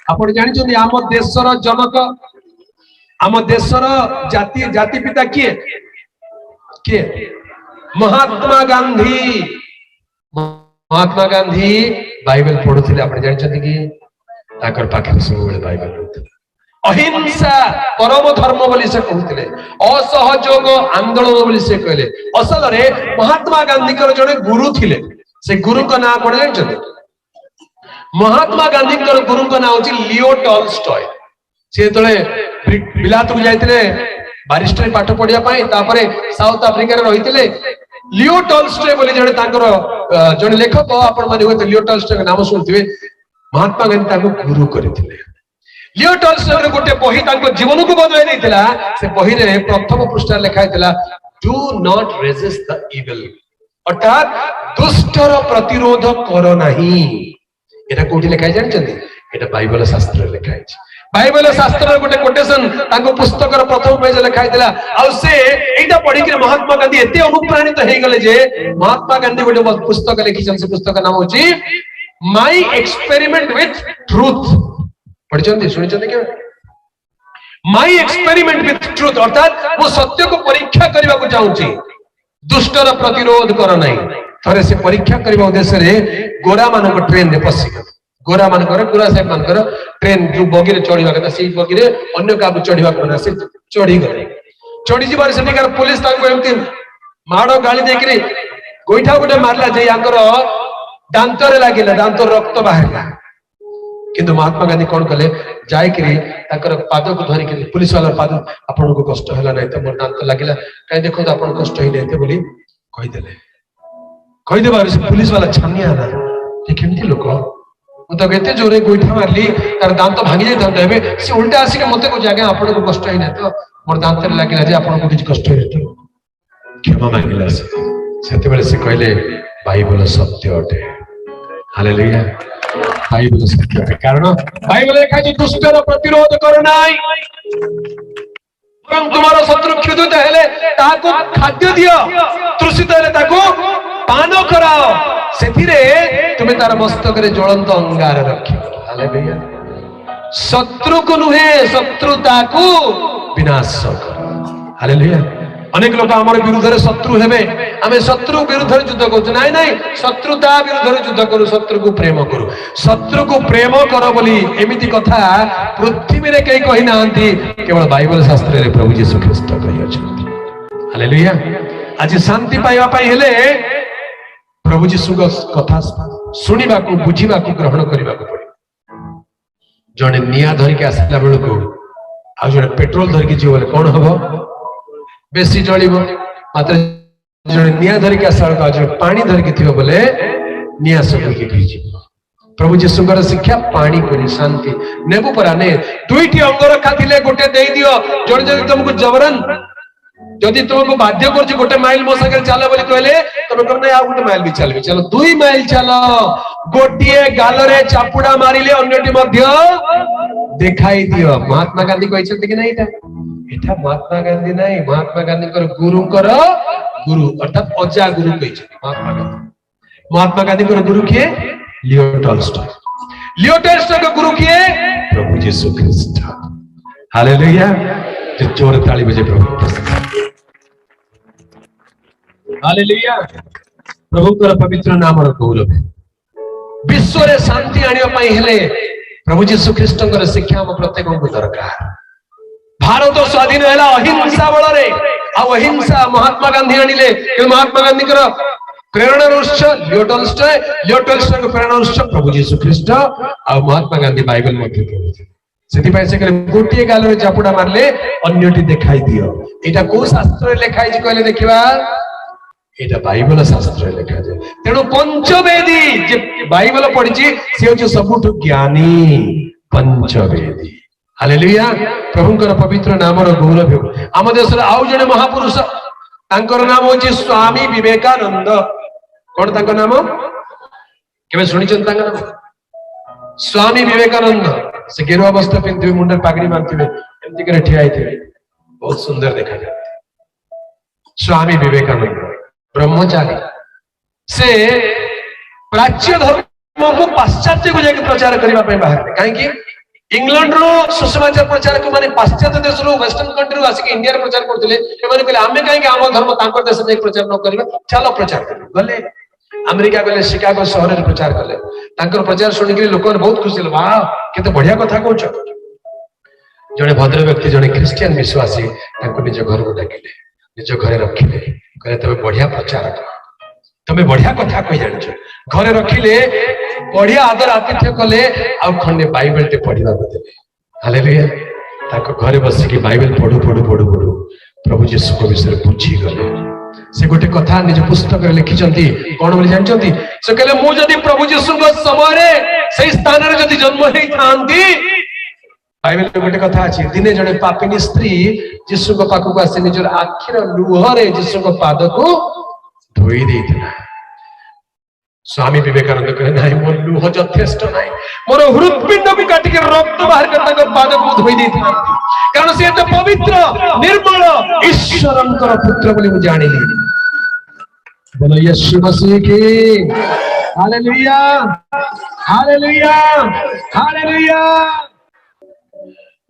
आपण जानिछन्ती आम देशर जनक आम देशर जाति पिता किए किए महात्मा गांधी। महात्मा गांधी बाइबल पढ़ुथिले आपण जानिछन्ती कि ताकर पाखे सब बाइबल पढ़ुथिले। अहिंसा परम धर्म बोली से कहते असहयोग आंदोलन बोली से कहले। असल रे महात्मा गांधी जड़े गुरु थिले से गुरु का नाम कौन जानते? महात्मा गांधी गुरु का नाम होची लियो टॉलस्टॉय। से तळे बिलात को जाइतिले बारिस्टर पाठ पढ़िया पाई तापरे साउथ अफ्रीका रे रहितिले। लियो टॉलस्टॉय बोली जड़े तांकर जड़े लेखक आपण माने होते लियो टॉलस्टॉय का नाम सुनथिबे। महात्मा गांधी ताको गुरु करथिले। लियो टॉलस्टॉय गोटे बही तांको जीवन को बदलाई देथिला। से बही रे प्रथम पृष्ठ लिखा हैतिला do not resist the evil, अर्थात दुष्टर प्रतिरोध करो नहीं। एटा कोठी लिखा है जानछन्ती? एटा बाइबल शास्त्र लिखा है। बाइबल शास्त्र गोटे कोटेशन तांको पुस्तक रो प्रथम पेज लिखा हैतिला। आ से एटा पढी के महात्मा गांधी एते अनुप्राणित हे गले जे महात्मा गांधी गोटे पुस्तक लिखिछन। से पुस्तक नाम होची माय एक्सपेरिमेंट विथ ट्रुथ। पढ़ी शुणी क्या? माई एक्सपेरिमेंट विथ ट्रुथ, अर्थात वो सत्य को परीक्षा करने को चाहूची, दुष्टर प्रतिरोध कर नहीं। थरे से परीक्षा करने उद्देश्य रे गोरा मानक ट्रेन रे पसिगल। गोरा मानकर गोरा साहेब मानकर ट्रेन जो बगी रे चढ़ीवा कथा से बगी रे अन्य काबू चढ़ीवा कोना से चढ़ी गले। चढ़ी जिबार सेटिकार पुलिस तांको एमती माडो गाली देकरी गोइठा गोटे मारला जे याकर दांत रे लागिला, दांत रक्त बाहरला। किंतु महात्मा गांधी कौन कले जाय करी ताकर पाद को धरि के पुलिस वाला पाद आपन को कष्ट हला नै त मोर दांत लागिला काई देखो त आपन कष्ट ही नै त बोली कहि देले। कहि देबार से पुलिस वाला छानिया ना जे केमती लोक मु तो केते जोरे गोइठा मारली तार दांत भांगी जाय त एबे से उल्टा आसी के मते को जागे आपन को कष्ट ही नै त मोर दांत रे लागिला जे आपन को किछ कष्ट ही नै त क्षमा मांगिला। सेते बेले से कहले बाइबल सत्य अटे। हालेलुया। बाइबल सत्य है कारण बाइबल लिखा है दुष्टर प्रतिरोध करो नहीं, बरं तुम्हारा शत्रु क्षुधित हेले ताको खाद्य दियो, तृषित हेले ताको पान कराओ, सेथिरे तुम्हें तार मस्तक रे ज्वलंत अंगार रखियो। हालेलुया। शत्रु को नुहे शत्रुता को विनाश करो। हालेलुया। अनेक लोक आम विरुद्ध रे शत्रु हेबे, आमे शत्रु विरुद्ध रे युद्ध करू नाइ नाइ, शत्रुता विरुद्ध रे युद्ध करू, शत्रु को प्रेम करू। शत्रु को प्रेम करो बोली एमिति कथा पृथ्वी रे कई कहि नांती, केवल बाइबल शास्त्र रे प्रभु यीशु ख्रीष्ट कहि अछंती। हालेलुया। आज शांति पाइबा पई हेले प्रभु यीशु को कथा सुनिबा को बुझिबा को ग्रहण करिबा को पड़े। जने निया धरि के आसला बेल को आ जने पेट्रोल धरि के जीव कोन हबो बेसी जलिबो, मात्र जने निया धरि के आसला का जो पानी धरि के थिबो बोले निया सब के भीजिबो। प्रभु यीशुଙ୍କର शिक्षा पानी करी शांति नेबु पराने दुईटी अंग रखा थिले गोटे देई दियो। जण जण तुमको जबरन जदि तुमको बाध्य करछि गोटे माइल मो संगे चलो बोली कहले तमे कहना आ गोटे माइल भी चलबे, चलो 2 माइल चलो। गोटिए गालरे चापुडा मारिले अन्यटी मध्य देखाई दियो। महात्मा गांधी कहिसथि कि नै एटा? एटा महात्मा गांधी नै, महात्मा गांधी कर गुरुकर गुरु अर्थात अजा गुरु कहिसथि महात्मा गांधी। महात्मा गांधी कर गुरु किए? लियो टॉलस्टॉय। लियो टॉलस्टॉय का गुरु किए? प्रभु यीशु ख्रीष्ट। हालेलुया। जो जोर ताली बजे प्रभु। हालेलुया। प्रभु कर पवित्र नाम रो गौरव। विश्व रे शांति आनिया पई हेले प्रभु यीशु ख्रीष्टଙ୍କର शिक्षा हम प्रत्येकଙ୍କୁ दरकार। भारत स्वाधीन हैला अहिंसा बल रे, आ अहिंसा महात्मा गांधी आनिले। महात्मा गांधी कर प्रेरणा उत्स लियो टॉलस्टॉय, लियो टॉलस्टॉय को प्रेरणा उत्स प्रभु यीशु ख्रीष्ट, आ महात्मा गांधी बाइबल मध्ये पढिଥିଲେ। सेति पई से गोटिए गाल रे चापुडा मारले अन्यटी देखाई दियो। एटा को शास्त्र रे लिखाई छी कहले देखिबा? एटा बाइबल शास्त्र रे लिखा जाय। तेणु पंचवेदी जे बाइबल पढिछि से होछि सबुठ ज्ञानी पंचवेदी। हालेलुया। प्रभुଙ୍କର पवित्र नाम रो गौरव हो। आम देश रे आउ जने महापुरुष तांकर नाम होछि स्वामी विवेकानंद। कोन तांको नाम? केबे सुनिछन तांको नाम? स्वामी विवेकानंद। से गेरुआ वस्त्र पिंधिबे, मुंडे पागड़ी बांधिबे, एमति करे ठिया आइथिबे, बहुत सुंदर देखा जाते। स्वामी विवेकानंद ब्रह्मचारी से प्राच्य धर्म को पाश्चात्य को जाके प्रचार करने बाहर कहीं इंग्लैंड रो सुसमाचार प्रचारक माने पाश्चात्य देश रो वेस्टर्न कंट्री रो आसिक इंडिया रे प्रचार करथिले एमाने कहले आमे काहे के आम धर्म तांकर देश में प्रचार न करबा चलो प्रचार कर गले अमेरिका गले शिकागो शहर रे प्रचार करले तांकर प्रचार सुनि के लोक बहुत खुशी ल वाह केते बढ़िया कथा कहउछ जने भद्र व्यक्ति जने क्रिश्चियन विश्वासी तांको निज घर को डाकिले निज घरे रखिले कहले तबे बढ़िया प्रचारक तमे बढ़िया कथा कहि जानिछ घरे रखिले बढ़िया आदर आतिथ्य कले आ खंडे बाइबल टे पढ़िबा को देले हालेलुया ताको घरे बसी के बाइबल पढु प्रभु यीशु को विषय बुझी गले से गोटे कथा निज पुस्तक रे लिखि चंती कोन बोली जानचंती से कहले मु जदी प्रभु यीशु को समय रे सही स्थान रे जदी जन्म हेई थांती बाइबल रे गोटे कथा अछि दिने जने पापिनी स्त्री यीशु को पाखु को आसे निजर आखिर लुह रे यीशु को पाद को धोई देइतला स्वामी विवेकानंद कहे नहीं मोर लुह यथेष्ट नहीं मोर हृदपिंड भी काट के रक्त बाहर कर पाद को धोई देइथि कारण से तो पवित्र निर्मल ईश्वरंकर पुत्र बोली मु जानिली बोलो यीशु मसीह की हालेलुया हालेलुया हालेलुया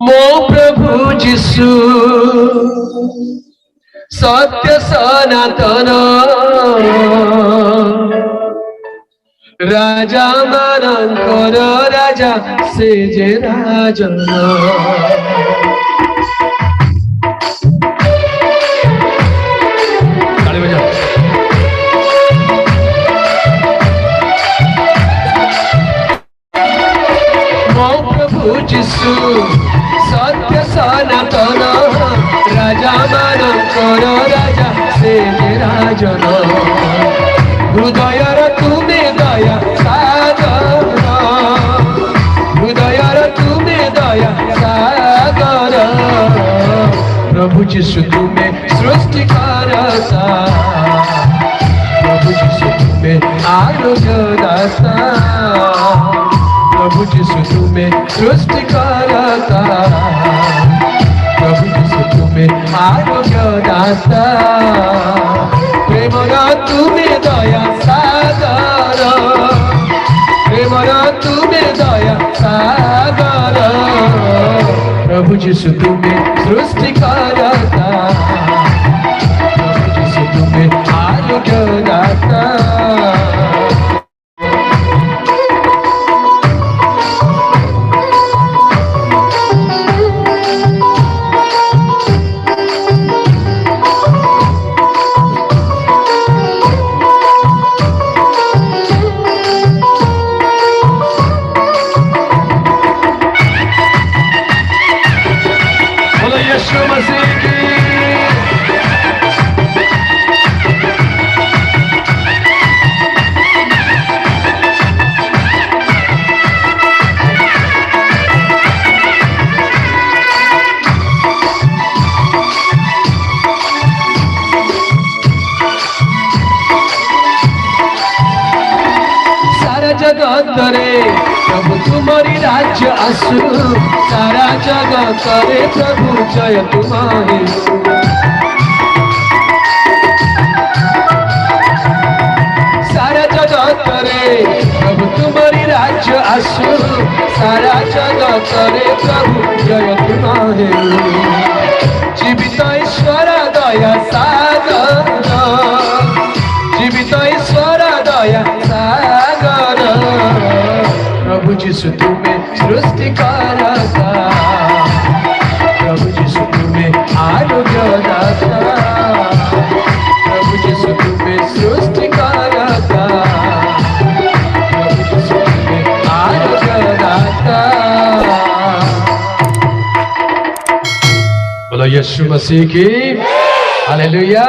मो प्रभु यीशु सत्य सनातन राजा मानकर राजा से जे राजन ताली बजाओ मो प्रभु यीशु सत्य सनातन राजा मानकर राजा से जे राजन हृदयर तुमे दया सागर हृदयर तुमे दया सागर प्रभु यीशु तुमे सृष्टि करता प्रभु यीशु तुमे आरोग्य दाता प्रभु यीशु तुमे सृष्टि करता प्रभु यीशु तुमे आरोग्य दाता प्रेमरा तुमे दया सागर प्रेमरा तुमे दया सागर प्रभु यीशु तुमे सृष्टि करता प्रभु यीशु तुमे आरोग्य दाता प्रभु तुम्हारी राज्य आसु सारा जगत करे प्रभु जय तुम्हारी सारा जगत करे प्रभु तुम्हारी राज्य आसु सारा जगत करे प्रभु जय तुम्हारी जीवित ईश्वर दया सागर जीवित ईश्वर दया सागर प्रभु यीशु तुमे सृष्टि करता प्रभु यीशु तुमे आरोग्य दाता प्रभु यीशु तुमे सृष्टि करता प्रभु यीशु तुमे आरोग्य दाता बोलो यीशु मसीह की हालेलुया।